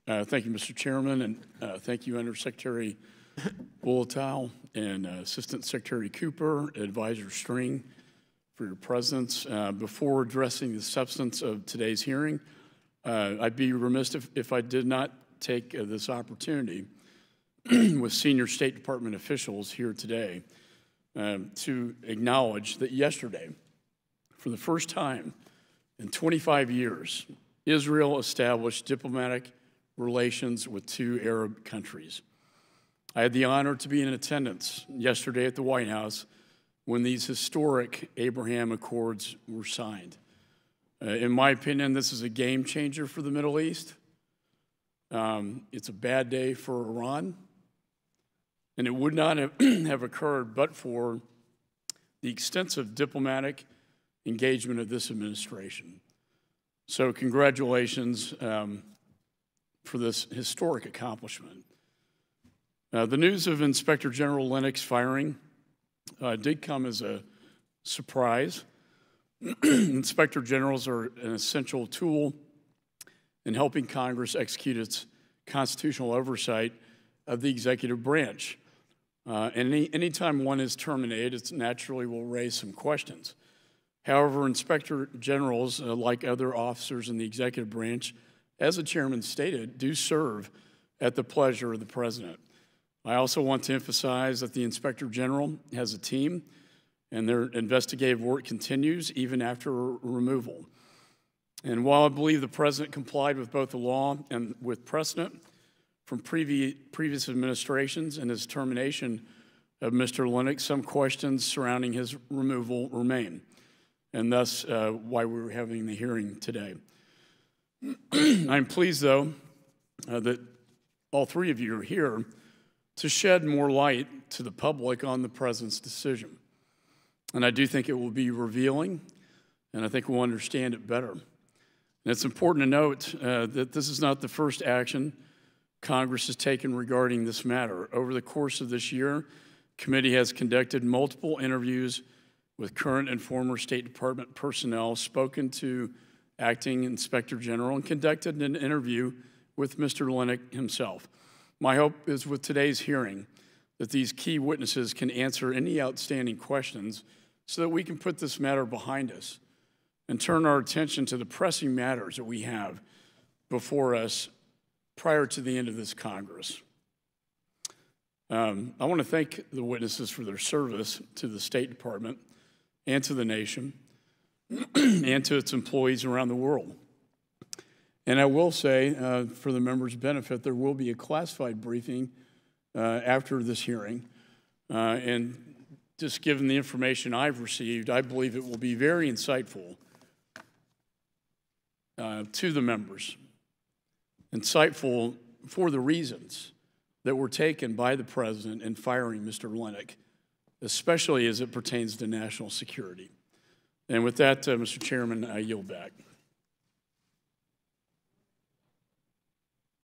Thank you, Mr. Chairman, and thank you, Undersecretary Bulatow and Assistant Secretary Cooper, Advisor String, for your presence. Before addressing the substance of today's hearing, I'd be remiss if I did not take this opportunity with senior State Department officials here today to acknowledge that yesterday, for the first time in 25 years, Israel established diplomatic relations with two Arab countries. I had the honor to be in attendance yesterday at the White House when these historic Abraham Accords were signed. In my opinion, this is a game changer for the Middle East. It's a bad day for Iran, and it would not have occurred but for the extensive diplomatic engagement of this administration. So congratulations for this historic accomplishment. The news of Inspector General Linick's firing did come as a surprise. Inspector Generals are an essential tool in helping Congress execute its constitutional oversight of the executive branch. And anytime one is terminated, it naturally will raise some questions. However, Inspector Generals, like other officers in the executive branch, as the chairman stated, do serve at the pleasure of the president. I also want to emphasize that the Inspector General has a team, and their investigative work continues even after removal. And while I believe the president complied with both the law and with precedent from previous administrations and his termination of Mr. Linick, some questions surrounding his removal remain, and thus why we're having the hearing today. I'm pleased, though, that all three of you are here to shed more light to the public on the president's decision. And I do think it will be revealing, and I think we'll understand it better. And it's important to note that this is not the first action Congress has taken regarding this matter. Over the course of this year, the committee has conducted multiple interviews with current and former State Department personnel, spoken to Acting Inspector General, and conducted an interview with Mr. Linick himself. My hope is with today's hearing that these key witnesses can answer any outstanding questions so that we can put this matter behind us and turn our attention to the pressing matters that we have before us prior to the end of this Congress. I want to thank the witnesses for their service to the State Department and to the nation and to its employees around the world. And I will say, for the members' benefit, there will be a classified briefing after this hearing. And just given the information I've received, I believe it will be very insightful to the members. Insightful for the reasons that were taken by the president in firing Mr. Linick, especially as it pertains to national security. And with that, Mr. Chairman, I yield back.